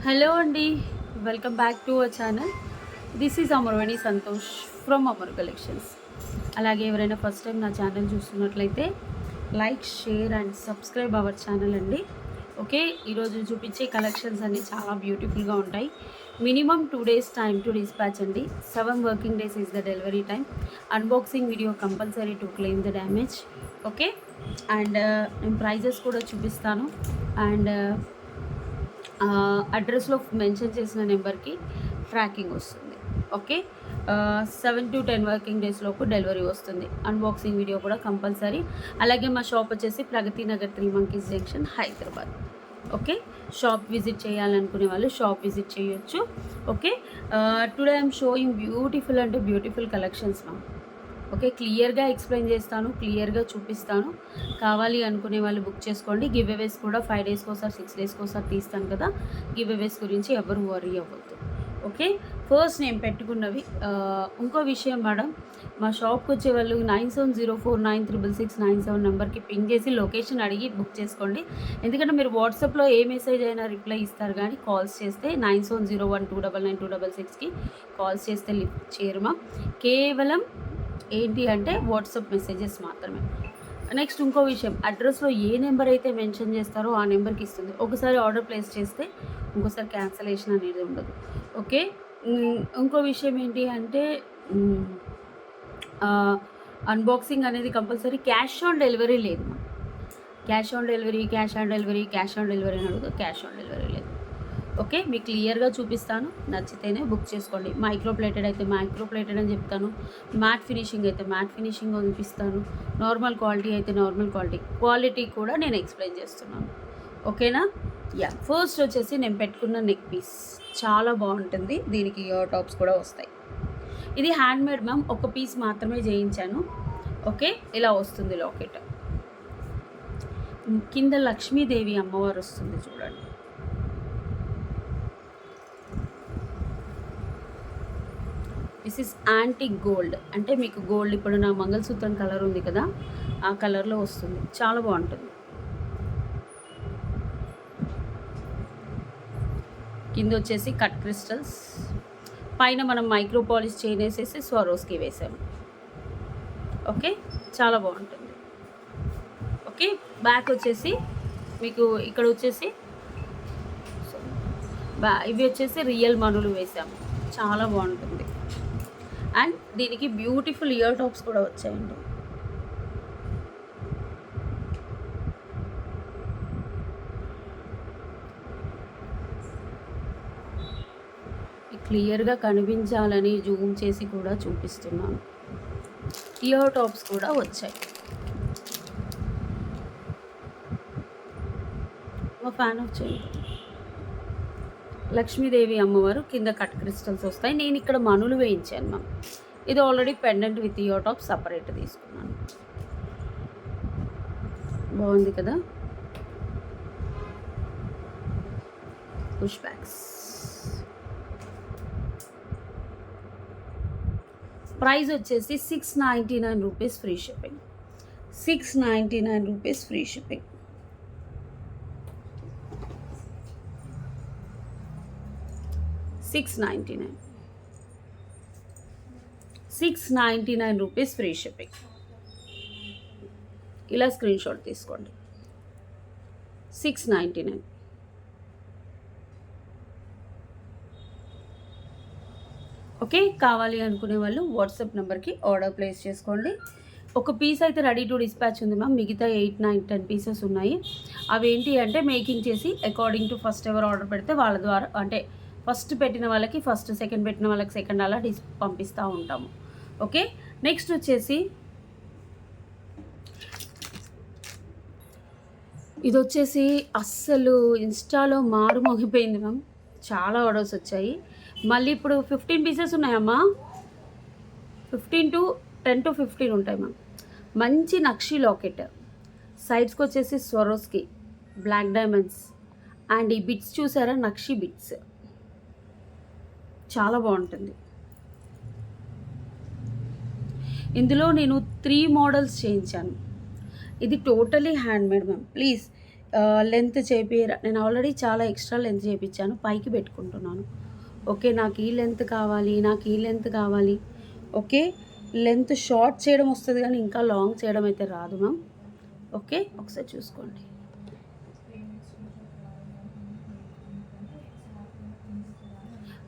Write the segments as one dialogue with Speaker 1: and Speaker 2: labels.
Speaker 1: Hello అండి. Welcome back to our channel. This is Amarveni Santosh from Amar collections. అలాగే ఎవరైనా first time నా ఛానల్ చూస్తున్నట్లయితే like, share and subscribe our channel అండి. Okay, ఈరోజు చూపించే కలెక్షన్స్ అన్నీ చాలా బ్యూటిఫుల్గా ఉంటాయి. Minimum 2 days time to dispatch అండి. 7 working days is the delivery time. Unboxing video compulsory to claim the damage. Okay, and నేను ప్రైజెస్ కూడా చూపిస్తాను. అండ్ అడ్రస్లో మెన్షన్ చేసిన నెంబర్కి ట్రాకింగ్ వస్తుంది. ఓకే, 7 to 10 వర్కింగ్ డేస్ లోపు డెలివరీ వస్తుంది. అన్బాక్సింగ్ వీడియో కూడా కంపల్సరీ. అలాగే మా షాప్ వచ్చేసి Pragathi Nagar 3 Monkeys junction, Hyderabad. Okay, shop visit చేయాలనుకునే వాళ్ళు షాప్ విజిట్ చేయొచ్చు. Okay, today I'm showing beautiful అంటే బ్యూటిఫుల్ కలెక్షన్స్ మా. ఓకే, క్లియర్గా ఎక్స్ప్లెయిన్ చేస్తాను, క్లియర్గా చూపిస్తాను. కావాలి అనుకునే వాళ్ళు బుక్ చేసుకోండి. గివ్ అవేస్ కూడా 5 daysకి ఒకసారి 6 daysకి ఒకసారి తీస్తాను కదా. గివ్ అవేస్ గురించి ఎవరు వరీ అవ్వద్దు. ఓకే, ఫస్ట్ నేను పెట్టుకున్నవి. ఇంకో విషయం మేడం, మా షాప్కి వచ్చే వాళ్ళు 9704966697 నెంబర్కి పింగ్ చేసి లొకేషన్ అడిగి బుక్ చేసుకోండి. ఎందుకంటే మీరు వాట్సాప్లో ఏ మెసేజ్ అయినా రిప్లై ఇస్తారు, కానీ కాల్స్ చేస్తే 9701299266కి కాల్స్ చేస్తే లిఫ్ట్ చేయరుమా. కేవలం ఏంటి అంటే వాట్సాప్ మెసేజెస్ మాత్రమే. నెక్స్ట్ ఇంకో విషయం, అడ్రస్లో ఏ నెంబర్ అయితే మెన్షన్ చేస్తారో ఆ నెంబర్కి ఇస్తుంది. ఒకసారి ఆర్డర్ ప్లేస్ చేస్తే ఇంకోసారి క్యాన్సలేషన్ అనేది ఉండదు. ఓకే, ఇంకో విషయం ఏంటి అంటే అన్బాక్సింగ్ అనేది కంపల్సరీ. క్యాష్ ఆన్ డెలివరీ లేదు. క్యాష్ ఆన్ డెలివరీ అని అడుగుతుంది. క్యాష్ ఆన్ డెలివరీ లేదు. ఓకే, మీకు క్లియర్గా చూపిస్తాను, నచ్చితేనే బుక్ చేసుకోండి. మైక్రో ప్లేటెడ్ అయితే మైక్రో ప్లేటెడ్ అని చెప్తాను. మ్యాట్ ఫినిషింగ్ అయితే మ్యాట్ ఫినిషింగ్ చూపిస్తాను. నార్మల్ క్వాలిటీ అయితే నార్మల్ క్వాలిటీ కూడా నేను ఎక్స్ప్లెయిన్ చేస్తున్నాను. ఓకేనా. యా, ఫస్ట్ వచ్చేసి నేను పెట్టుకున్న నెక్ పీస్ చాలా బాగుంటుంది. దీనికి ఇయర్ టాప్స్ కూడా వస్తాయి. ఇది హ్యాండ్మేడ్ మ్యామ్, ఒక పీస్ మాత్రమే చేయించాను. ఓకే, ఇలా వస్తుంది లాకెట్. కింద లక్ష్మీదేవి అమ్మవారు వస్తుంది చూడండి. దిస్ ఇస్ యాంటిక్ గోల్డ్, అంటే మీకు గోల్డ్ ఇప్పుడు నా మంగళసూత్రం కలర్ ఉంది కదా, ఆ కలర్లో వస్తుంది. చాలా బాగుంటుంది. కింద వచ్చేసి కట్ క్రిస్టల్స్, పైన మనం మైక్రో పాలిష్ చైన్ వేసేసి స్వరోస్కి వేసాము. ఓకే, చాలా బాగుంటుంది. ఓకే, బ్యాక్ వచ్చేసి మీకు ఇక్కడ వచ్చేసి ఇవి వచ్చేసి రియల్ మనులు వేసాము. చాలా బాగుంటుంది. అండ్ దీనికి బ్యూటిఫుల్ ఇయర్ టాప్స్ కూడా వచ్చాయండి. క్లియర్గా కనిపించాలని జూమ్ చేసి కూడా చూపిస్తున్నాను. ఇయర్ టాప్స్ కూడా వచ్చాయి. మా ఫ్యాన్ వచ్చాయి. లక్ష్మీదేవి అమ్మవారు, కింద కట్ క్రిస్టల్స్ వస్తాయి. నేను ఇక్కడ మనులు వేయించాను మ్యామ్. ఇది already pendant with ear top separate తీసుకున్నాను. బాగుంది కదా. Push bags. ప్రైస్ వచ్చేసి 699 rupees free shipping. 699 rupees free shipping. $699 rupees free shipping. ఇలా స్క్రీన్ షాట్ తీసుకోండి. 699. ఓకే, కావాలి అనుకునే వాళ్ళు వాట్సాప్ నెంబర్కి ఆర్డర్ ప్లేస్ చేసుకోండి. ఒక పీస్ అయితే రెడీ టు డిస్పాచ్ ఉంది మ్యామ్. మిగతా 8, 9, 10 పీసెస్ ఉన్నాయి. అవి ఏంటి అంటే మేకింగ్ చేసి అకార్డింగ్ టు ఫస్ట్ ఎవరు ఆర్డర్ పెడితే వాళ్ళ ద్వారా, అంటే ఫస్ట్ పెట్టిన వాళ్ళకి ఫస్ట్, సెకండ్ పెట్టిన వాళ్ళకి సెకండ్, అలా పంపిస్తూ ఉంటాము. ఓకే, నెక్స్ట్ వచ్చేసి ఇది వచ్చేసి అస్సలు ఇన్స్టాలో మారు మోగిపోయింది మ్యామ్. చాలా ఆర్డర్స్ వచ్చాయి. మళ్ళీ ఇప్పుడు 15 పీసెస్ ఉన్నాయమ్మా. 10 to 15 ఉంటాయి మ్యామ్. మంచి నక్షి లాకెట్, సైడ్స్కి వచ్చేసి స్వరోస్కి బ్లాక్ డైమండ్స్, అండ్ ఈ బిట్స్ చూసారా, నక్షి బిట్స్, చాలా బాగుంటుంది. ఇందులో నేను 3 మోడల్స్ చేయించాను. ఇది totally handmade ma'am. Please length నేను ఆల్రెడీ చాలా ఎక్స్ట్రా లెంత్ చేయించాను, పైకి పెట్టుకుంటున్నాను. ఓకే, నాకు ఈ లెంత్ కావాలి, నాకు ఈ లెంత్ కావాలి. ఓకే, లెంత్ షార్ట్ చేయడం వస్తుంది కానీ ఇంకా లాంగ్ చేయడం అయితే రాదు మ్యామ్. ఓకే, ఒకసారి చూసుకోండి.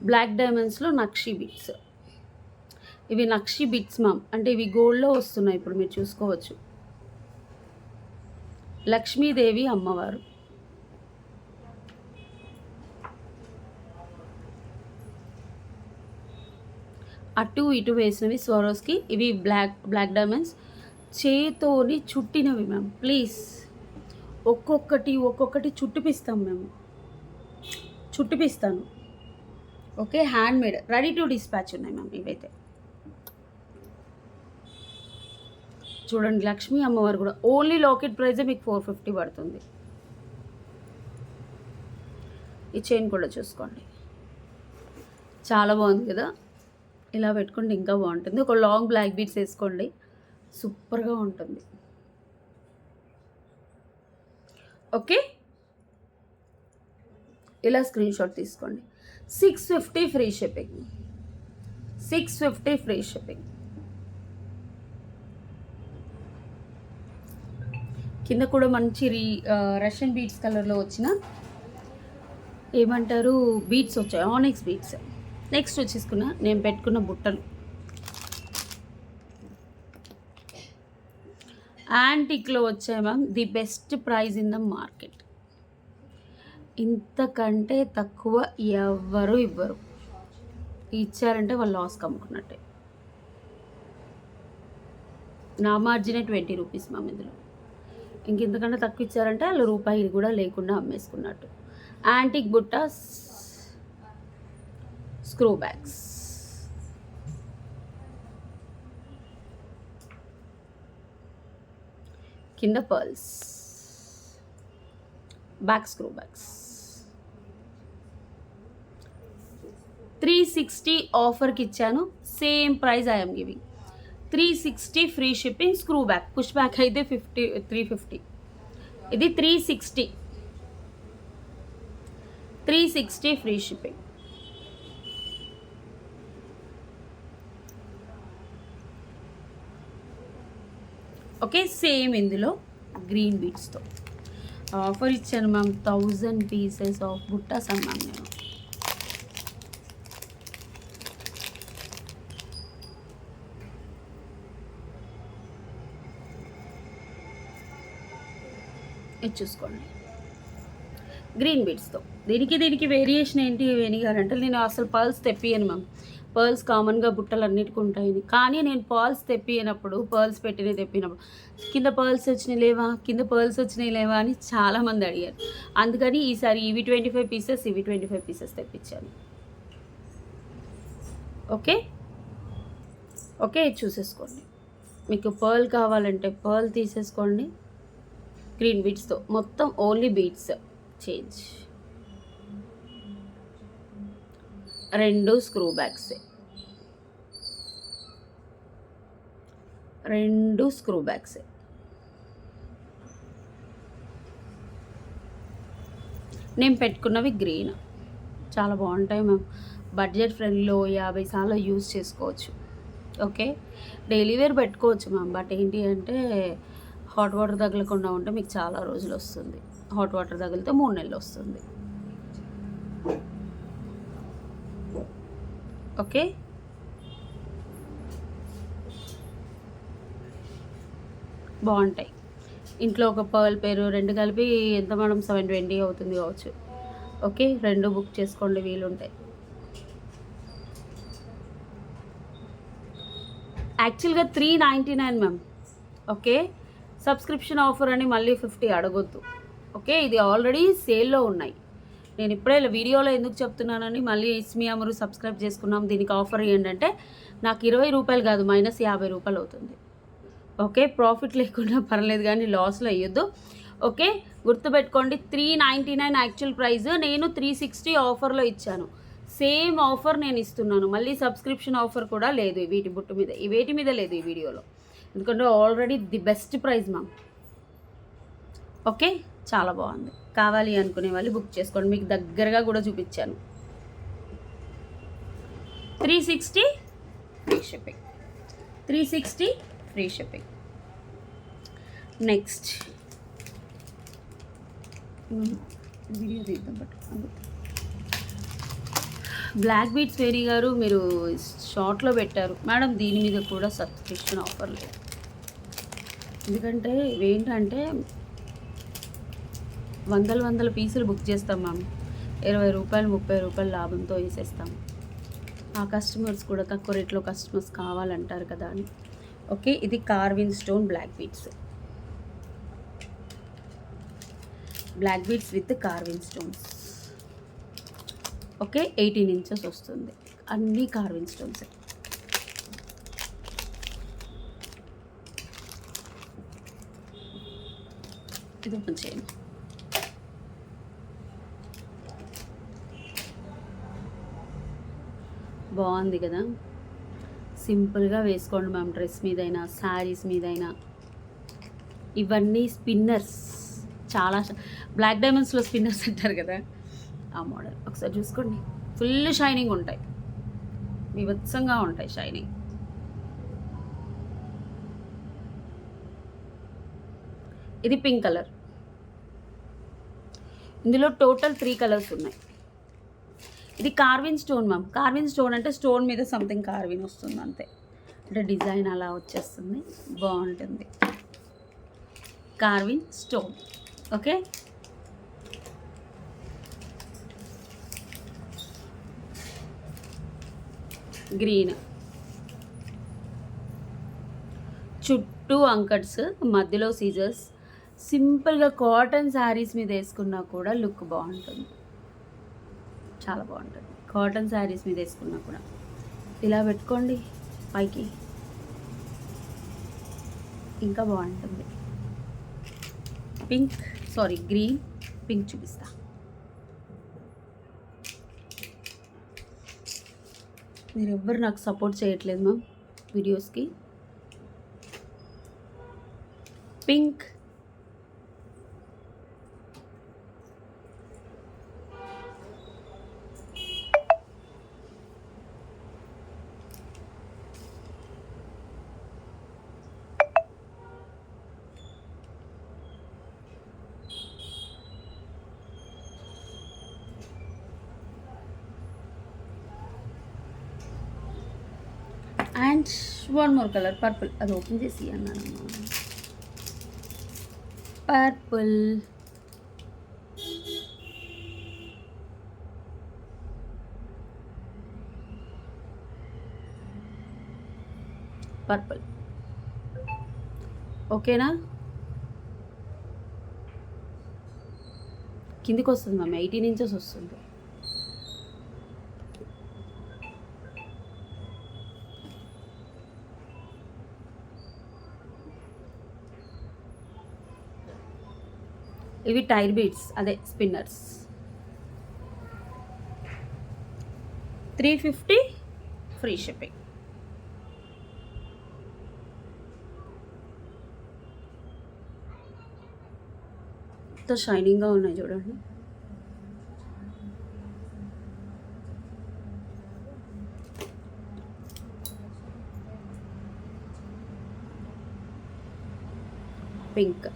Speaker 1: బ్లాక్ డైమండ్స్లో నక్షి బిట్స్, ఇవి నక్షి బిట్స్ మ్యామ్. అంటే ఇవి గోల్డ్లో వస్తున్నాయి, ఇప్పుడు మీరు చూసుకోవచ్చు. లక్ష్మీదేవి అమ్మవారు. అటు ఇటు వేసినవి స్వరోస్కి. ఇవి బ్లాక్ డైమండ్స్ చేతోని చుట్టినవి మ్యామ్. ప్లీజ్ ఒక్కొక్కటి చుట్టిపిస్తాం మేము, చుట్టిపిస్తాను. Okay, handmade, ready to dispatch ఉన్నాయి మ్యామ్ ఇవైతే. చూడండి, లక్ష్మీ అమ్మవారు కూడా ఓన్లీ లాకెట్ ప్రైజే మీకు 450 పడుతుంది. ఈ చైన్ కూడా చూసుకోండి, చాలా బాగుంది కదా. ఇలా పెట్టుకోండి, ఇంకా బాగుంటుంది. ఒక లాంగ్ బ్లాక్ బీడ్స్ వేసుకోండి, సూపర్గా ఉంటుంది. ఓకే, ఇలా స్క్రీన్ షాట్ తీసుకోండి. 650 ఫ్రీ షిప్పింగ్, 650 ఫ్రీ షిప్పింగ్. కింద కూడా మంచి రష్యన్ బీడ్స్ కలర్లో వచ్చిన ఏమంటారు బీడ్స్ వచ్చాయి, ఆనిక్స్ బీడ్స్. నెక్స్ట్ వచ్చేసుకున్న నేను పెట్టుకున్న బుట్టలు యాంటిక్లో వచ్చాయి ma'am. The best price in the market. ఇంతకంటే తక్కువ ఎవరు ఇవ్వరు, ఇచ్చారంటే వాళ్ళు లాస్కి అమ్ముకున్నట్టే. నా మార్జినే 20 రూపీస్ మ్యామ్. ఇందులో ఇంకెంతకంటే తక్కువ ఇచ్చారంటే వాళ్ళు రూపాయి కూడా లేకుండా అమ్మేసుకున్నట్టు. యాంటిక్ బుట్ట, స్క్రూ బ్యాగ్స్. కింద పర్ల్స్, బ్యాక్ స్క్రూ బ్యాగ్స్. 360 ఆఫర్కి ఇచ్చాను, same price I'm giving. 360 free shipping. Screw back, push back అయితే 350. ఇది 360 ఫ్రీ షిప్పింగ్. ఓకే, సేమ్ ఇందులో గ్రీన్ బీడ్స్తో ఆఫర్ ఇచ్చాను మ్యామ్. 1000 పీసెస్ ఆఫ్ బుట్టాస్ అన్నాను నేను. ఇది చూసుకోండి, గ్రీన్ బీడ్స్తో. దీనికి వేరియేషన్ ఏంటి వెనిగారంటే, నేను అసలు పర్ల్స్ తెప్పియను మ్యామ్. పర్ల్స్ కామన్గా బుట్టలు అన్నిటికీ ఉంటాయి, కానీ నేను పర్ల్స్ తెప్పినప్పుడు, పర్ల్స్ తెప్పినప్పుడు కింద పర్ల్స్ వచ్చినాయి లేవా, కింద పర్ల్స్ వచ్చినాయి లేవా అని చాలామంది అడిగారు. అందుకని ఈసారి ఇవి 25 పీసెస్, ఇవి 25 పీసెస్ తెప్పించాను. ఓకే ఓకే, చూసేసుకోండి. మీకు పర్ల్ కావాలంటే పర్ల్ తీసేసుకోండి. గ్రీన్ బీడ్స్తో మొత్తం only beads change. 2 screw bags, 2 screw bags. నేను పెట్టుకున్నవి గ్రీన్, చాలా బాగుంటాయి మ్యామ్. బడ్జెట్ ఫ్రెండ్లో 50 సార్లు యూజ్ చేసుకోవచ్చు. ఓకే, డైలీ వేర్ పెట్టుకోవచ్చు మ్యామ్. బట్ ఏంటి అంటే హాట్ వాటర్ తగలకుండా ఉంటే మీకు చాలా రోజులు వస్తుంది. హాట్ వాటర్ తగిలితే 3 నెలలు వస్తుంది. ఓకే, బాగుంటాయి. ఇంట్లో ఒక పర్ల్ పేరు 2 కలిపి ఎంత మేడం, 720 అవుతుంది కావచ్చు. ఓకే, 2 బుక్ చేసుకోండి వీలుంటాయి. యాక్చువల్గా 399 మ్యామ్. ఓకే, సబ్స్క్రిప్షన్ ఆఫర్ అని మళ్ళీ 50 అడగొద్దు. ఓకే, ఇది ఆల్రెడీ సేల్లో ఉన్నాయి. నేను ఇప్పుడే వీడియోలో ఎందుకు చెప్తున్నానని మళ్ళీ ఇస్మి అమరు సబ్స్క్రైబ్ చేసుకున్నాం, దీనికి ఆఫర్ ఏంటంటే నాకు 20 రూపాయలు కాదు, మైనస్ 50 రూపాయలు అవుతుంది. ఓకే, ప్రాఫిట్ లేకుండా పర్లేదు కానీ లాస్లో వేయొద్దు. ఓకే, గుర్తుపెట్టుకోండి, 399 యాక్చువల్ ప్రైస్, నేను 360 ఆఫర్లో ఇచ్చాను. సేమ్ ఆఫర్ నేను ఇస్తున్నాను. మళ్ళీ సబ్స్క్రిప్షన్ ఆఫర్ కూడా లేదు వీటి బుట్టు మీద, వేటి మీద లేదు ఈ వీడియోలో, ఎందుకంటే already the best price ma'am. Okay, చాలా బాగుంది. కావాలి అనుకునే వాళ్ళు బుక్ చేసుకోండి. మీకు దగ్గరగా కూడా చూపించాను. 360 free shipping. 360 free shipping. Next video తీద్దాం. బట్ బ్లాక్ బీట్స్ వేరీ గారు మీరు షార్ట్లో పెట్టారు మేడం. దీని మీద కూడా సబ్స్క్రిప్షన్ ఆఫర్ లేదు. ఎందుకంటే ఇవేంటంటే వందల పీసులు బుక్ చేస్తాం మ్యామ్. 20 రూపాయలు 30 రూపాయలు లాభంతో వేసేస్తాం. ఆ కస్టమర్స్ కూడా తక్కువ రేట్లో కస్టమర్స్ కావాలంటారు కదా అని. ఓకే, ఇది carving stone black beads. Black beads with carving stones. Okay, 18 inches వస్తుంది. అన్నీ కార్విన్ స్టోన్స్. ఇది ఓపెన్ చేయండి. బాగుంది కదా. సింపుల్గా వేసుకోండి మ్యామ్. డ్రెస్ మీదైనా శారీస్ మీదైనా. ఇవన్నీ స్పిన్నర్స్. చాలా బ్లాక్ డైమండ్స్లో స్పిన్నర్స్ అంటారు కదా, ఆ మోడల్. ఒకసారి చూసుకోండి. ఫుల్ షైనింగ్ ఉంటాయి, వివత్సంగా ఉంటాయి షైనింగ్. ఇది పింక్ కలర్. ఇందులో టోటల్ 3 కలర్స్ ఉన్నాయి. ఇది కార్విన్ స్టోన్ మ్యామ్. కార్విన్ స్టోన్ అంటే స్టోన్ మీద సంథింగ్ కార్విన్ వస్తుంది అంతే. అంటే డిజైన్ అలా వచ్చేస్తుంది, బాగుంటుంది. కార్విన్ స్టోన్. Okay, green. చుట్టూ అంకట్స్, మధ్యలో సీజర్స్. సింపుల్గా కాటన్ శారీస్ మీద వేసుకున్నా కూడా లుక్ బాగుంటుంది, చాలా బాగుంటుంది. కాటన్ శారీస్ మీద వేసుకున్నా కూడా ఇలా పెట్టుకోండి పైకి, ఇంకా బాగుంటుంది. పింక్, సారీ గ్రీన్, పింక్ చూపిస్తా. మీరు ఎవ్వరు నాకు సపోర్ట్ చేయట్లేదు మ్యామ్ వీడియోస్కి. Pink, and one more colour purple. అది ఓపెన్ చేసి అన్నానమ్మా. పర్పుల్. పర్పుల్ ఓకేనా. కిందికి వస్తుంది మ్యామ్, 18 ఇంచెస్ వస్తుంది. ఇవి టైర్ బీడ్స్, అదే స్పిన్నర్స్. 350 free shipping. ఎంత షైనింగ్గా ఉన్నాయి చూడండి. పింక్.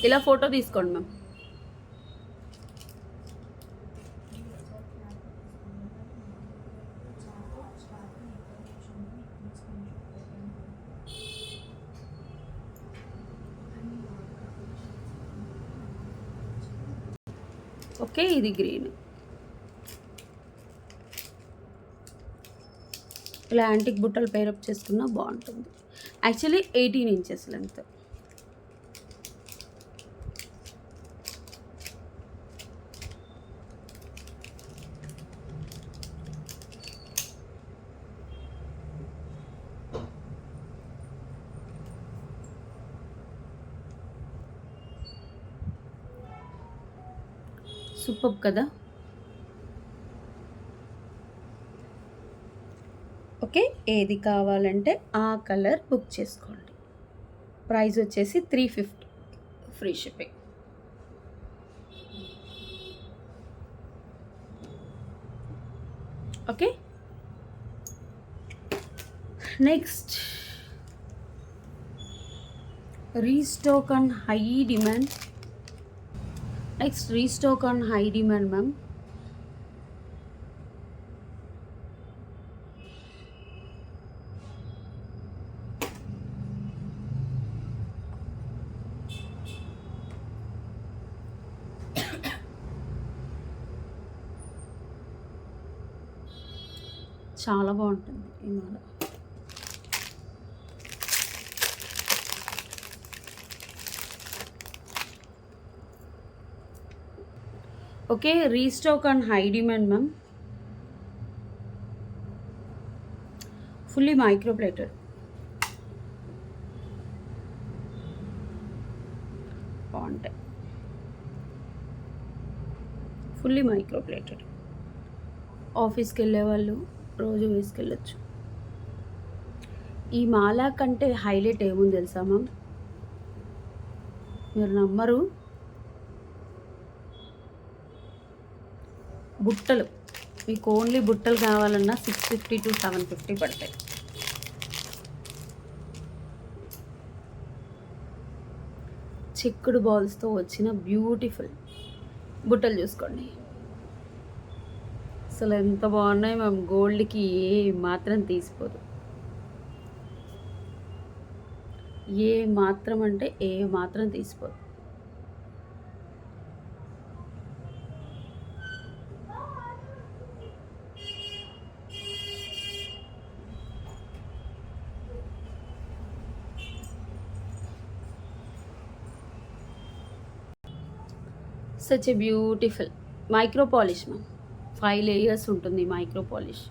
Speaker 1: ఇలా ఫోటో తీసుకోండి మ్యామ్. ఓకే, ఇది గ్రీన్. ఇలా యాంటిక్ బుట్టలు పేరప్ చేసుకున్నా బాగుంటుంది. Actually 18 inches length. సూపర్ కదా. ఓకే, ఏది కావాలంటే ఆ కలర్ బుక్ చేసుకోండి. ప్రైస్ వచ్చేసి 350 free shipping. Okay. Next restock on high demand. Ma'am. చాలా బాగుంటుంది ఈ మాల. Okay, restock on high demand ma'am. Fully microplated. బాగుంటాయి. Fully microplated. ఆఫీస్కి వెళ్ళే వాళ్ళు రోజు వేసుకెళ్ళచ్చు. ఈ మాల కంటే హైలైట్ ఏముంది తెలుసా మ్యామ్? మీరు నమ్మరు, బుట్టలు. మీకు ఓన్లీ బుట్టలు కావాలన్నా 650 to 750 పడతాయి. చెక్కుడు బాల్స్తో వచ్చిన బ్యూటిఫుల్ బుట్టలు చూసుకోండి. అసలు ఎంత బాగున్నాయి మ్యామ్. గోల్డ్కి ఏ మాత్రం తీసిపోదు. ఏ మాత్రం అంటే ఏ మాత్రం తీసిపోదు. Such a beautiful micro polish ma'am. 5 layers ఉంటుంది మైక్రో పాలిష్.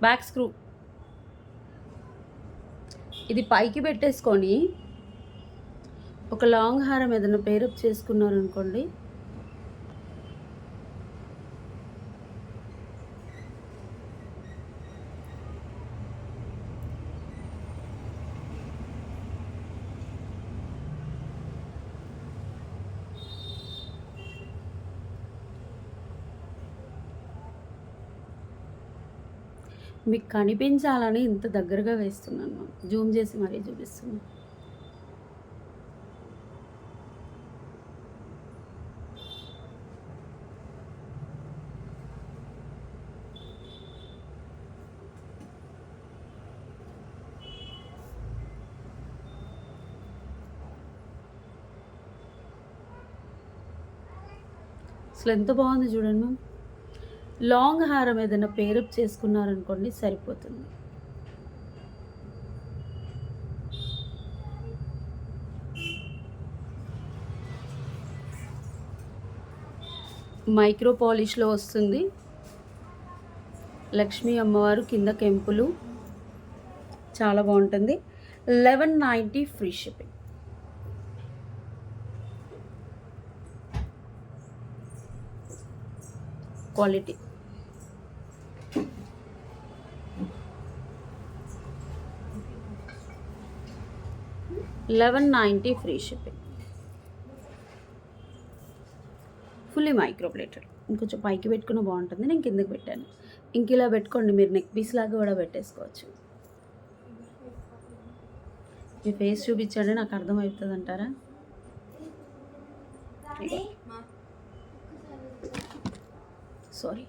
Speaker 1: Back screw. ఇది పైకి పెట్టేసుకొని ఒక లాంగ్ హారం ఏదైనా పేరప్ చేసుకున్నారనుకోండి, మీకు కనిపించాలని ఇంత దగ్గరగా వేస్తున్నాను. జూమ్ చేసి మరీ చూపిస్తున్నాను. అసలు ఎంత బాగుంది చూడండి మ్యామ్. లాంగ్ హారం ఏదైనా పేరప్ చేసుకున్నారనుకోండి సరిపోతుంది. మైక్రో పాలిష్లో వస్తుంది. లక్ష్మీ అమ్మవారు కింద కెంపులు. చాలా బాగుంటుంది. 1190 free shipping. Quality. $1190 free shipping. Fully microplated. ఇంకొంచెం పైకి పెట్టుకున్న బాగుంటుంది. నేను కిందకి పెట్టాను. ఇంక ఇలా పెట్టుకోండి, మీరు నెక్ పీస్ లాగా కూడా పెట్టేసుకోవచ్చు. మీ ఫేస్ చూపించండి, నాకు అర్థమవుతుంది అంటారా? సారీ.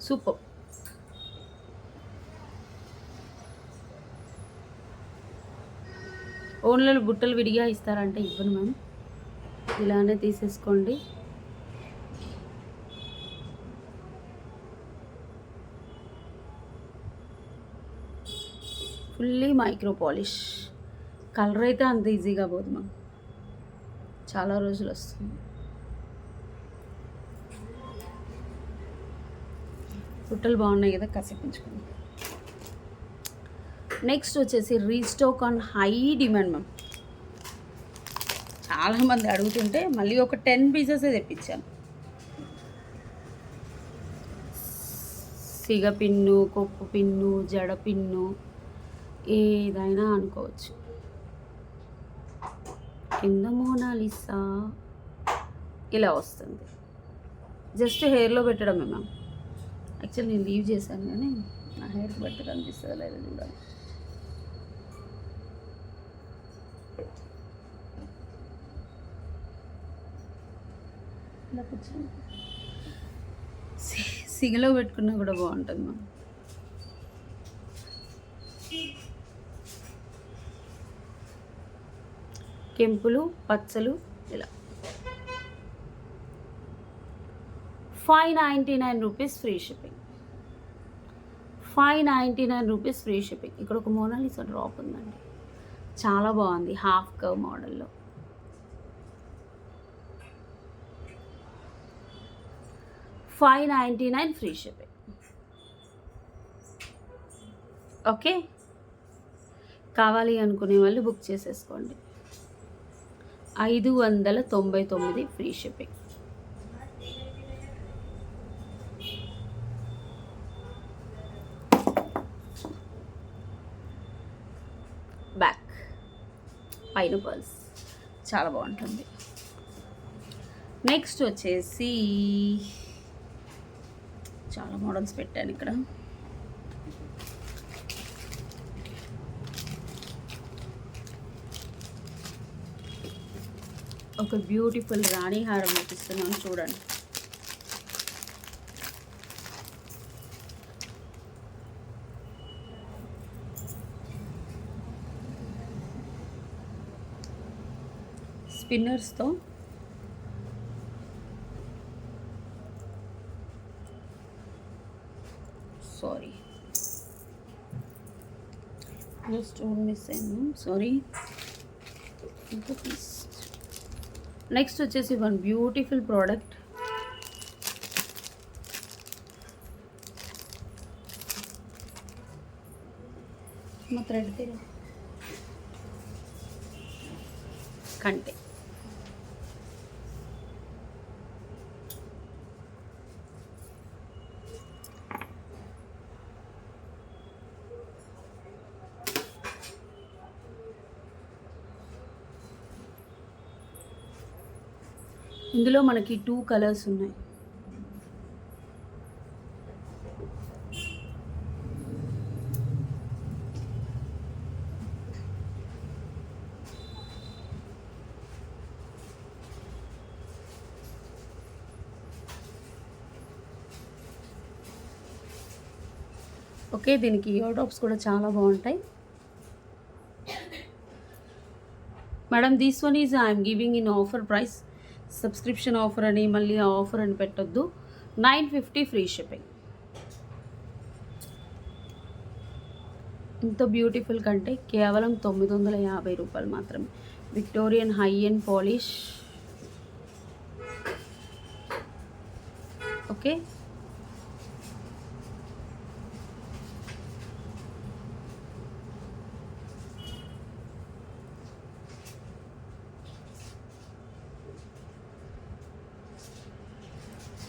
Speaker 1: సూపర్. ఓన్లీ బుట్టలు విడిగా ఇస్తారంటే ఇవ్వను మ్యామ్. ఇలానే తీసేసుకోండి. Fully micro polish. కలర్ అయితే అంత ఈజీగా పోదు మ్యామ్, చాలా రోజులు వస్తుంది. బుట్టలు బాగున్నాయి కదా, కసిపించుకోండి. నెక్స్ట్ వచ్చేసి restock on high demand ma'am. చాలామంది అడుగుతుంటే మళ్ళీ ఒక 10 pieces తెప్పించాను. సిగ పిన్ను, కొప్పు పిన్ను, జడ పిన్ను, ఏదైనా అనుకోవచ్చు. కింద మోనాలిసా ఇలా వస్తుంది. జస్ట్ హెయిర్లో పెట్టడమే మ్యామ్. యాక్చువల్లీ నేను లీవ్ చేశాను కానీ నా హెయిర్కి బట్టి కనిపిస్తుంది లేదా చూడాలి. ఇలా కూర్చొని సిగలో పెట్టుకున్నా కూడా బాగుంటుంది మ్యామ్. కెంపులు పచ్చలు ఇలా 599 rupees free shipping. 599 rupees free shipping. ఇక్కడ ఒక మోనాలిసా డ్రాప్ ఉందండి, చాలా బాగుంది, హాఫ్ కర్వ్ మోడల్లో. 599 ఫ్రీ షిప్పింగ్. ఓకే, కావాలి అనుకునే వాళ్ళు బుక్ చేసేసుకోండి. 599 ఫ్రీ షిప్పింగ్. బ్యాక్ పైన పర్ల్స్ చాలా బాగుంటుంది. నెక్స్ట్ వచ్చేసి చాలా మోడల్స్ పెట్టాను ఇక్కడ. ఒక బ్యూటిఫుల్ రాణి హారం చూపిస్తున్నాను చూడండి. స్పిన్నర్స్తో సారీ జస్ట్ మిస్ అయ్యాను, సారీ. ఇంకా ప్లీజ్. నెక్స్ట్ వచ్చేసి వన్ బ్యూటిఫుల్ ప్రోడక్ట్. మా థ్రెడ్ తీరా కంటే ఇందులో మనకి 2 కలర్స్ ఉన్నాయి. ఓకే, దీనికి ఇయర్ డ్రాప్స్ కూడా చాలా బాగుంటాయి. Madam this one is I'm giving in offer price. Subscription offer అని మళ్ళీ ఆఫర్ అని పెట్టొద్దు. 950 ఫ్రీ షిప్పింగ్. ఇంత బ్యూటిఫుల్ కంటే కేవలం 950 రూపాయలు మాత్రమే. Victorian high and polish. Okay,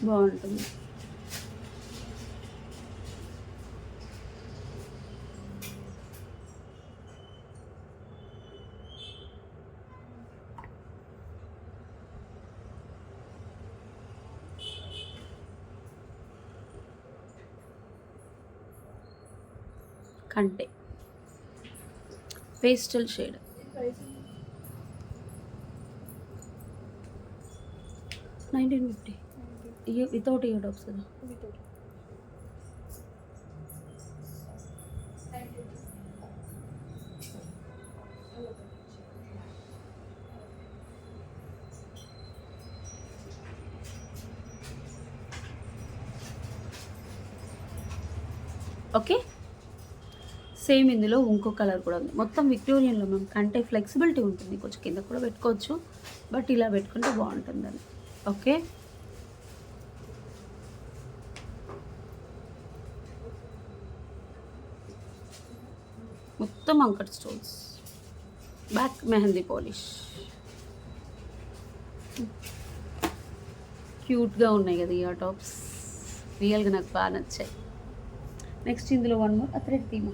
Speaker 1: బాగుంటుంది. కంటే pastel shade. $1950 without ear drops కదా. ఓకే, సేమ్ ఇందులో ఇంకో కలర్ కూడా ఉంది. మొత్తం విక్టోరియన్లో మేము కంటే ఫ్లెక్సిబిలిటీ ఉంటుంది, కొంచెం కింద కూడా పెట్టుకోవచ్చు, బట్ ఇలా పెట్టుకుంటే బాగుంటుందని. ఓకే, మొత్తం uncut stones, back mehndi polish. క్యూట్గా ఉన్నాయి కదా ఇయర్ టాప్స్, రియల్గా నాకు బాగా నచ్చాయి. నెక్స్ట్ ఇందులో వన్ మోర్ థ్రెడ్ థీమ్.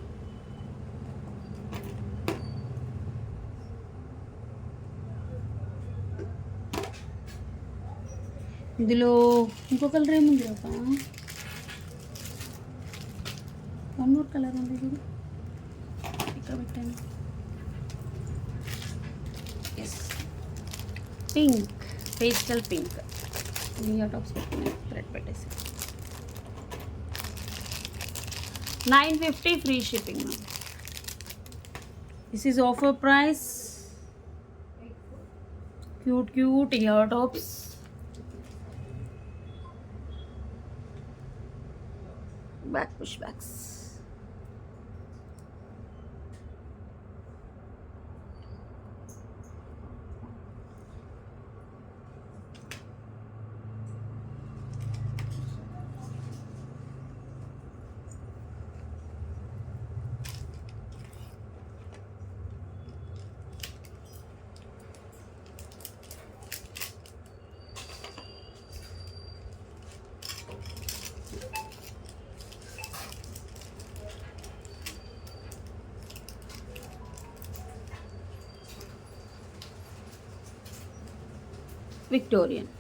Speaker 1: ఇందులో ఇంకో కలర్ ఏముంది ఒక వన్ మోర్ కలర్ ఉంది చూడు, ఇక్కడ పెట్టాను. Yes, pink, pastel pink. New tops పెట్టుకుని థ్రెడ్ పెట్టేసి 950 free shipping ma'am. This is offer price. Cute ear tops. Back push backs. Victorian.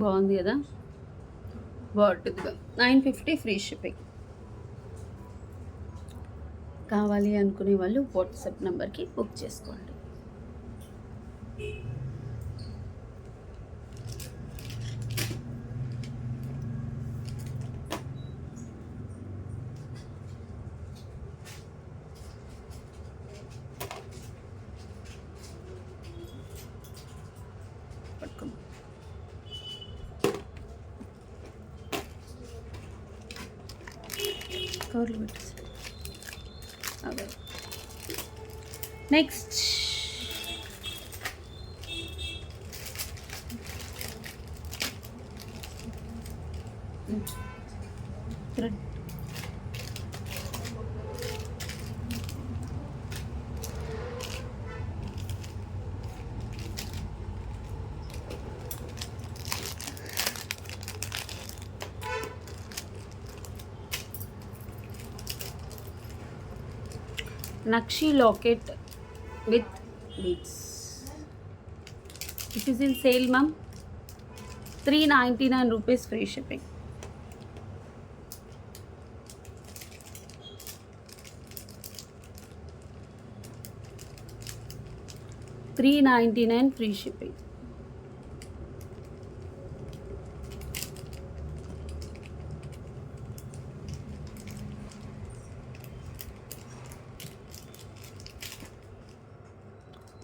Speaker 1: బాగుంది కదా, బాగుంటుందిగా. 950 ఫ్రీ షిప్పింగ్. కావాలి అనుకునే వాళ్ళు వాట్సాప్ నెంబర్కి బుక్ చేసుకోండి. పట్టుకోండి. కవర్లు పెట్టేసి అవే. Next thread. Nakshi locket with beads. This is in sale, ma'am. 399 rupees free shipping. $399 free shipping.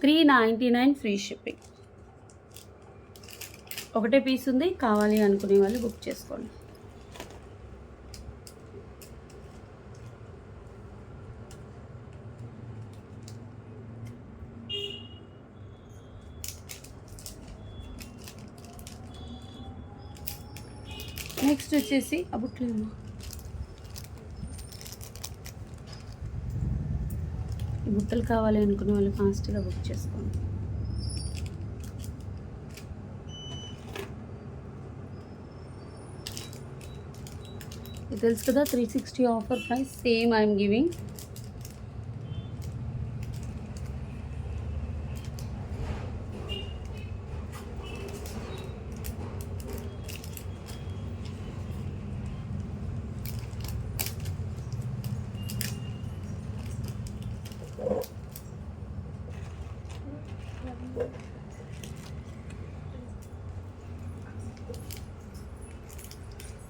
Speaker 1: $399 free shipping. ఒకటే పీస్ ఉంది, కావాలి అనుకునే వాళ్ళు బుక్ చేసుకోండి. నెక్స్ట్ వచ్చేసి అబుట్లేమో ఈ బుట్టలు కావాలి అనుకునే వాళ్ళు ఫాస్ట్గా బుక్ చేసుకోండి. ఇది తెలుసు కదా, 360 offer price. Same I'm giving.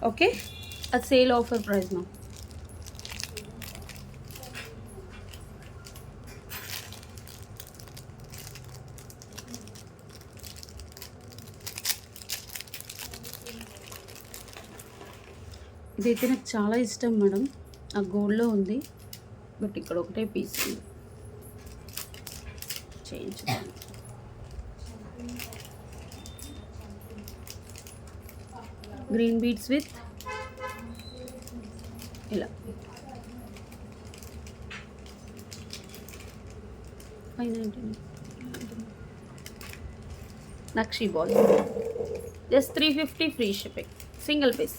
Speaker 1: Okay, అది సేల్ ఆఫర్ ప్రైస్ మా. ఇదైతే నాకు చాలా ఇష్టం మేడం. ఆ గోల్డ్లో ఉంది, బట్ ఇక్కడ ఒకటే పీస్ ఉంది. చేయించుతాను. గ్రీన్ బీడ్స్ విత్ ఇలా 599. Nakshi ball. Just 350 free shipping. Single piece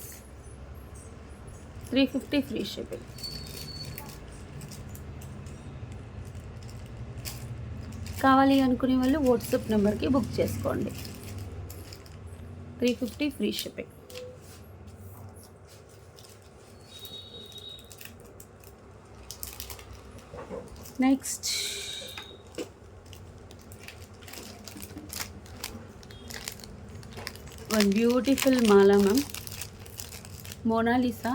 Speaker 1: 350 free shipping. కావాలి అనుకునే వాళ్ళు వాట్సాప్ నెంబర్కి బుక్ చేసుకోండి. 350 free shipping. Next one beautiful మాలా ma'am, Monalisa.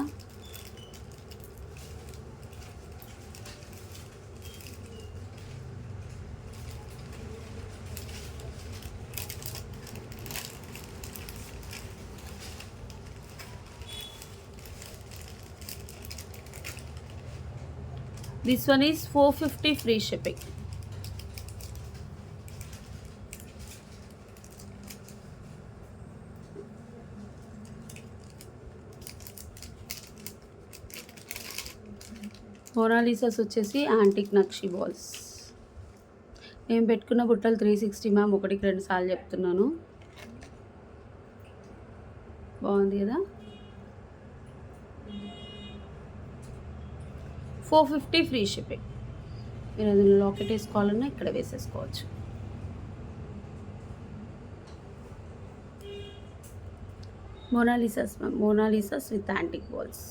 Speaker 1: This one is 450 free shipping. Monalisas వచ్చేసి యాంటిక్ నక్షి బాల్స్. నేను పెట్టుకున్న బుట్టలు 360 మ్యామ్, ఒకటికి 2 సార్లు చెప్తున్నాను. బాగుంది కదా. 450 ఫ్రీ షిప్పింగ్. మీరు ఏదైనా లాకెట్ వేసుకోవాలన్నా ఇక్కడ వేసేసుకోవచ్చు. Monalisas ma'am, Monalisas with antique balls.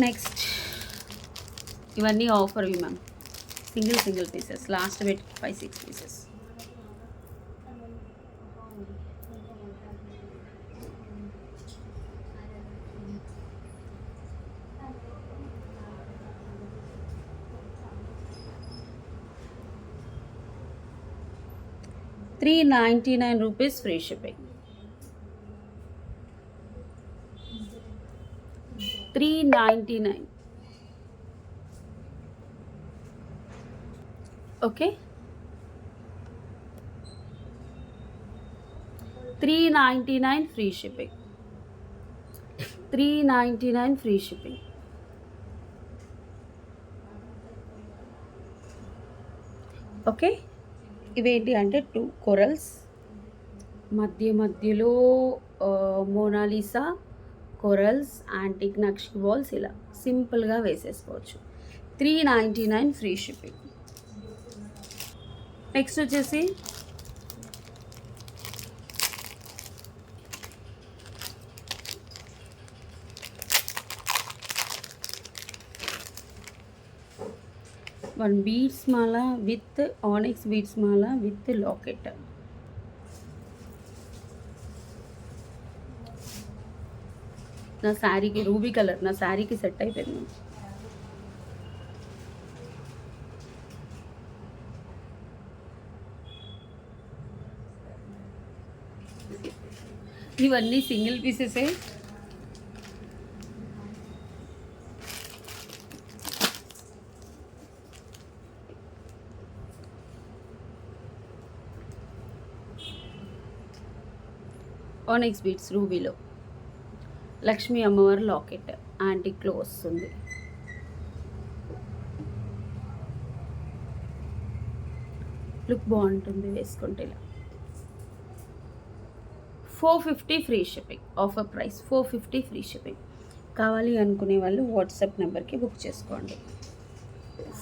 Speaker 1: Next ఇవన్నీ ఆఫర్వి మ్యామ్, single pieces. Last weight 5-6 pieces. ₹399 free shipping. 399. Okay, 399 free shipping. 399 free shipping. Okay, ఇవేంటి అంటే 2 కొరల్స్, మధ్యలో Monalisa, corals, antique nakshi balls. ఇలా సింపుల్గా వేసేసుకోవచ్చు. 399 ఫ్రీ షిప్పింగ్. నెక్స్ట్ వచ్చేసి వన్ బీడ్స్ మాల విత్ ఆనిక్స్ బీడ్స్ మాల విత్ లాకెట్. నా శారీకి రూబీ కలర్, నా శారీకి సెట్ అయిపోయింది. ఇవన్నీ సింగిల్ పీసెసే. ఆనిక్స్ బీడ్స్ రూబీలో లక్ష్మీ అమ్మవారి లాకెట్ యాంటిక్లో వస్తుంది. లుక్ బాగుంటుంది వేసుకుంటే. ఇలా 450 free shipping. Offer price 450 free shipping. కావాలి అనుకునే వాళ్ళు వాట్సాప్ నెంబర్కి బుక్ చేసుకోండి.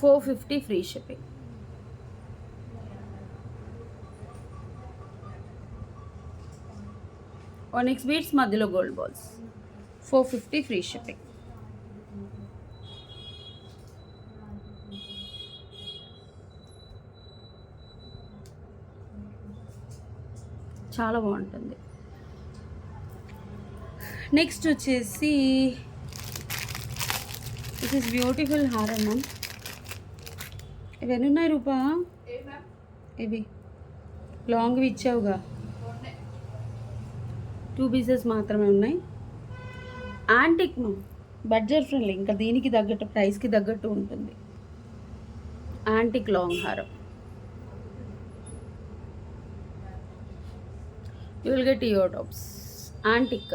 Speaker 1: 450 ఫ్రీ షిప్పింగ్. ఆనిక్స్ బీడ్స్ మధ్యలో గోల్డ్ బాల్స్. 450 free shipping. చాలా బాగుంటుంది. నెక్స్ట్ వచ్చేసి దిస్ ఇస్ బ్యూటిఫుల్ హారం మ్యామ్. ఇవి ఎన్ని ఉన్నాయి రూపా? ఇవి లాంగ్వి ఇచ్చావుగా, 2 పీసెస్ మాత్రమే ఉన్నాయి. యాంటిక్ మ్యామ్, బడ్జెట్ ఫ్రెండ్లీ, ఇంకా దీనికి తగ్గట్టు ప్రైస్కి తగ్గట్టు ఉంటుంది. యాంటిక్ లాంగ్ హారం. You will get ear tops. Antique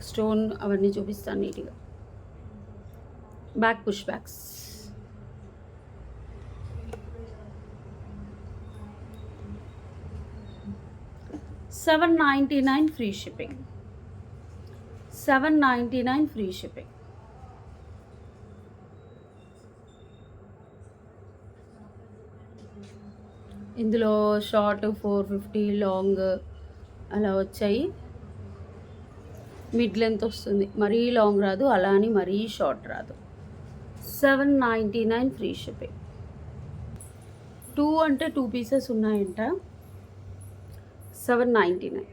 Speaker 1: మీకు స్టోన్ అవన్నీ చూపిస్తాను నీట్గా. Back push backs. $799 free shipping. $799 free shipping. ఇందులో షార్ట్ 450, లాంగ్ అలా వచ్చాయి. మిడ్ లెంత్ వస్తుంది, మరీ లాంగ్ రాదు, అలా అని మరీ షార్ట్ రాదు. 799 ఫ్రీ షిప్పింగ్. 2 అంటే 2 పీసెస్ ఉన్నాయంట. 799.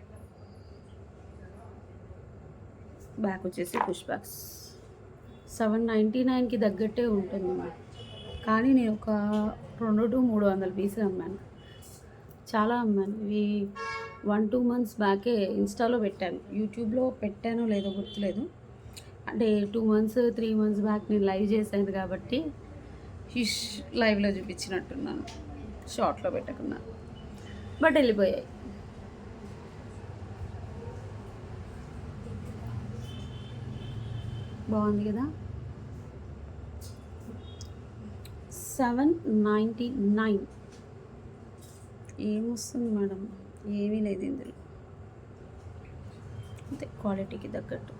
Speaker 1: బ్యాక్ వచ్చేసి పుష్ బ్యాక్స్. 799కి తగ్గట్టే ఉంటుంది కానీ నేను ఒక 200 to 300 పీసులు అమ్మాను. చాలా అమ్మాను. ఇవి 1-2 మంత్స్ బ్యాకే ఇన్స్టాలో పెట్టాను. యూట్యూబ్లో పెట్టానో లేదో గుర్తులేదు. అంటే 2 మంత్స్ 3 మంత్స్ బ్యాక్ నేను లైవ్ చేశాను కాబట్టి లైవ్లో చూపించినట్టున్నాను, షార్ట్లో పెట్టకున్నాను. బట్ వెళ్ళిపోయాయి. బాగుంది కదా. 799. ఏమొస్తుంది మేడం? ఏమీ లేదు ఇందులో, అంతే క్వాలిటీకి తగ్గట్టు.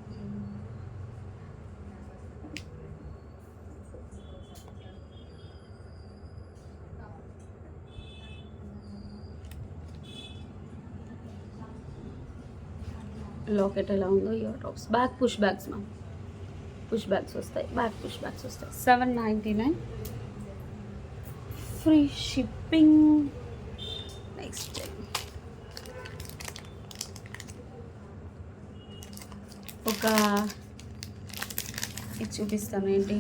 Speaker 1: లాకెట్ ఎలా ఉందో year tops. Back push bags ma'am, push bags వస్తాయి, బ్యాక్ పుష్ బ్యాగ్స్ వస్తాయి. 799 ఫ్రీ షిప్పింగ్. నెక్స్ట్ ఒక ఇది చూపిస్తాను. ఏంటి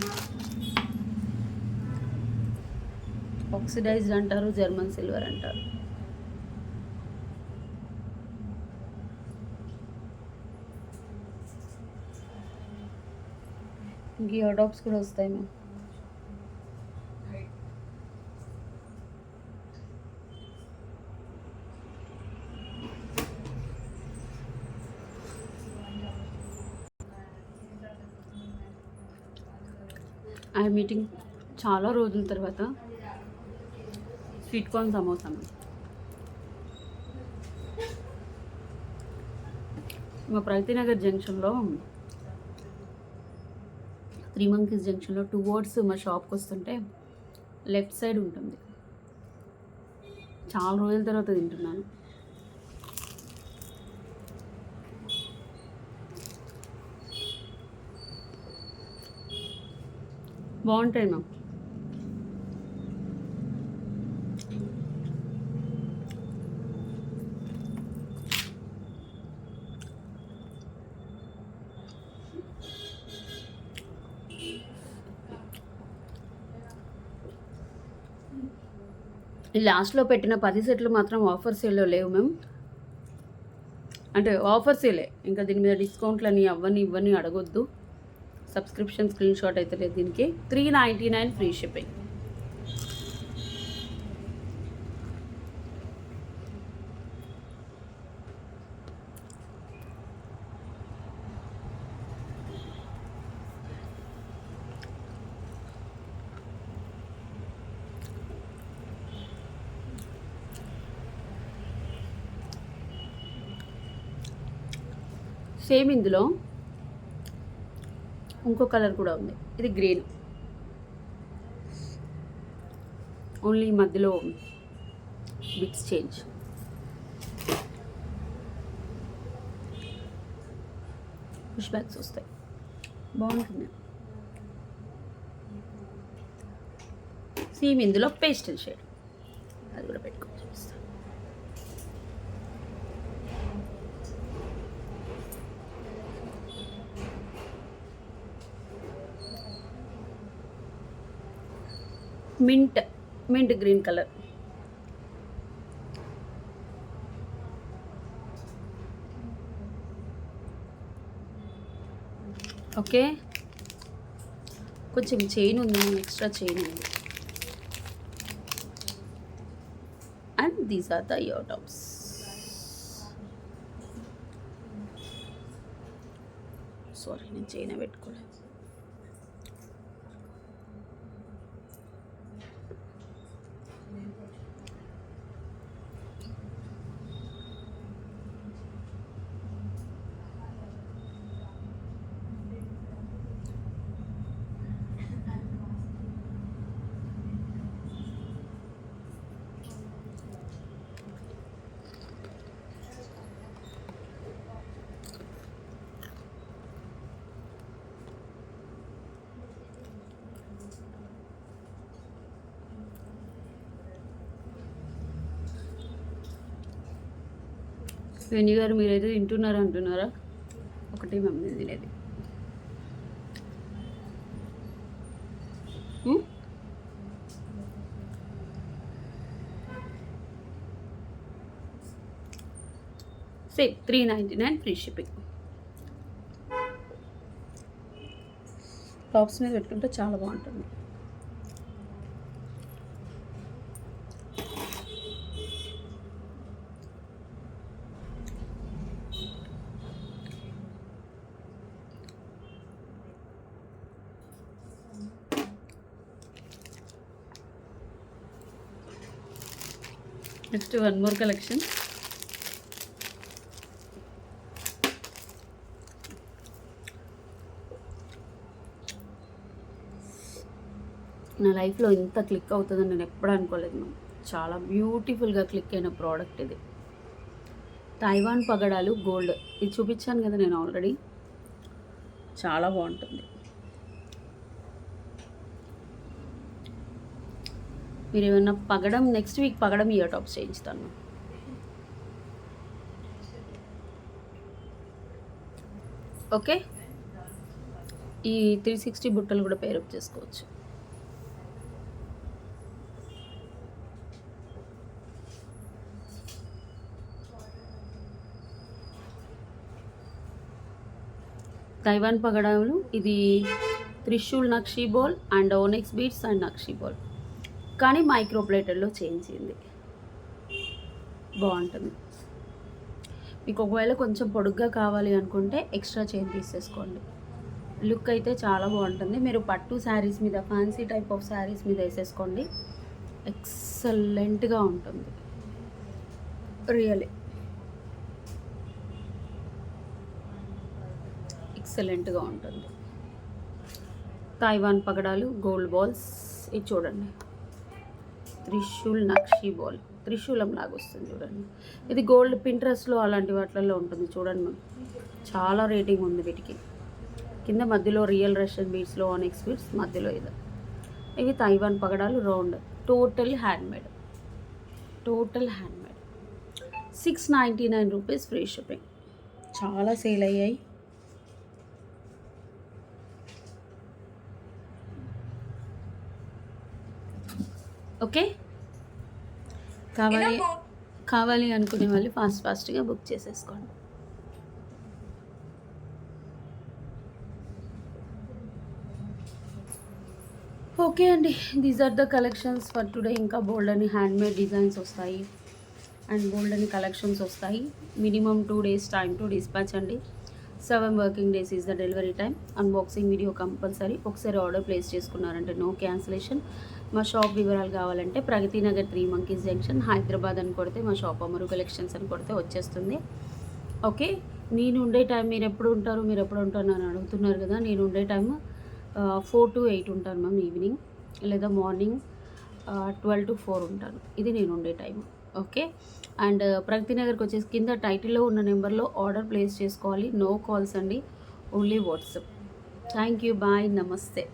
Speaker 1: ఆక్సిడైజ్డ్ అంటారు, జర్మన్ సిల్వర్ అంటారు. గియర్ టాప్స్ కూడా వస్తాయి మ్యామ్. ఐ మీటింగ్ చాలా రోజుల తర్వాత స్వీట్ కార్న్ సమోసా. మా ప్రగతినగర్ జంక్షన్లో, 3 మంకీస్ జంక్షన్లో టువర్డ్స్ మా షాప్కి వస్తుంటే లెఫ్ట్ సైడ్ ఉంటుంది. చాలా రోజుల తర్వాత తింటున్నాను. బాగుంటాయి మ్యామ్. లాస్ట్లో పెట్టిన 10 సెట్లు మాత్రం ఆఫర్ సేల్లో లేవు మ్యామ్. అంటే ఆఫర్ సేలే, ఇంకా దీని మీద డిస్కౌంట్లని అవ్వని ఇవ్వని అడగొద్దు. సబ్స్క్రిప్షన్ స్క్రీన్ షాట్ అయితే లేదు దీనికి. 399 ఫ్రీ షిప్పింగ్. సేమ్ ఇందులో ఇంకో కలర్ కూడా ఉంది, ఇది గ్రీన్. ఓన్లీ మధ్యలో బిట్స్ చేంజ్. పుష్ బ్యాగ్స్ వస్తాయి, బాగుంటుంది. సేమ్ ఇందులో పేస్టల్ షేడ్, అది కూడా పెట్టుకొని చూపిస్తాను. Mint green colour. ఓకే, కొంచెం చైన్ ఉంది, ఎక్స్ట్రా చైన్ ఉంది. And these are the ear tops. Sorry నేను చైనా పెట్టుకోలేదు. వెన్ని గారు మీరైతే తింటున్నారా అంటున్నారా? ఒకటే మమ్మీ తినేది. Same 399 free shipping. టాప్స్ మీద పెట్టుకుంటే చాలా బాగుంటుంది. Next one more collection. నా లైఫ్లో ఇంత క్లిక్ అవుతుందని నేను ఎప్పుడు అనుకోలేదు మ్యామ్. చాలా బ్యూటిఫుల్గా క్లిక్ అయిన ప్రోడక్ట్ ఇది. తైవాన్ పగడాలు గోల్డ్. ఇది చూపించాను కదా నేను ఆల్రెడీ. చాలా బాగుంటుంది. మీరు ఏమన్నా పగడం నెక్స్ట్ వీక్ పగడం ఇయర్ టాప్స్ చేయించుతాను. ఓకే, ఈ 360 బుట్టలు కూడా పేరప్ చేసుకోవచ్చు. తైవాన్ పగడాలు. ఇది Trishul nakshi ball and onyx beads and nakshi ball, కానీ మైక్రో ప్లేటెడ్లో చేంజ్ అయింది. బాగుంటుంది. మీకు ఒకవేళ కొంచెం పొడుగ్గా కావాలి అనుకుంటే ఎక్స్ట్రా చైన్ తీసేసుకోండి. లుక్ అయితే చాలా బాగుంటుంది. మీరు పట్టు శారీస్ మీద, ఫ్యాన్సీ టైప్ ఆఫ్ శారీస్ మీద వేసేసుకోండి. ఎక్సలెంట్గా ఉంటుంది. రియలీ ఎక్సలెంట్గా ఉంటుంది. తైవాన్ పగడాలు గోల్డ్ బాల్స్. ఇది చూడండి, త్రిశూల్ నక్షీ బాల్, త్రిశూలం లాగా వస్తుంది చూడండి. ఇది గోల్డ్ పింట్రెస్ట్లో అలాంటి వాటిల్లో ఉంటుంది చూడండి మ్యామ్. చాలా రేటింగ్ ఉంది వీటికి. కింద మధ్యలో రియల్ రష్యన్ బీడ్స్లో ఆనెక్స్ బీడ్స్, మధ్యలో ఇది. ఇవి తైవాన్ పగడాలు round, total handmade. 699 rupees free shipping. చాలా సేల్ అయ్యాయి. ఓకే, కావాలి అనుకునే వాళ్ళు ఫాస్ట్గా బుక్ చేసేసుకోండి. ఓకే అండి, these are the collections for today. ఇంకా బోల్డ్ అని హ్యాండ్మేడ్ డిజైన్స్ వస్తాయి అండ్ బోల్డ్ అని కలెక్షన్స్ వస్తాయి. Minimum 2 days time to dispatch అండి. 7 working days is the delivery time. Unboxing video compulsory. ఒకసారి ఆర్డర్ ప్లేస్ చేసుకున్నారంటే నో క్యాన్సిలేషన్. మా షాప్ వివరాలు కావాలంటే ప్రగతి నగర్ 3 Monkeys జంక్షన్ హైదరాబాద్ అని కొడితే మా షాప్ అమరు కలెక్షన్స్ అని కొడితే వచ్చేస్తుంది. ఓకే, నేను ఉండే టైం మీరు ఎప్పుడు ఉంటారు అని అడుగుతున్నారు కదా. నేను ఉండే టైం 4 to 8 ఉంటాను మ్యామ్ ఈవినింగ్, లేదా మార్నింగ్ 12 to 4 ఉంటాను. ఇది నేను ఉండే టైం. ఓకే, అండ్ ప్రగతి నగర్కి వచ్చేసి కింద టైటిల్లో ఉన్న నెంబర్లో ఆర్డర్ ప్లేస్ చేసుకోవాలి. నో కాల్స్ అండి, only WhatsApp. Thank you, bye, నమస్తే.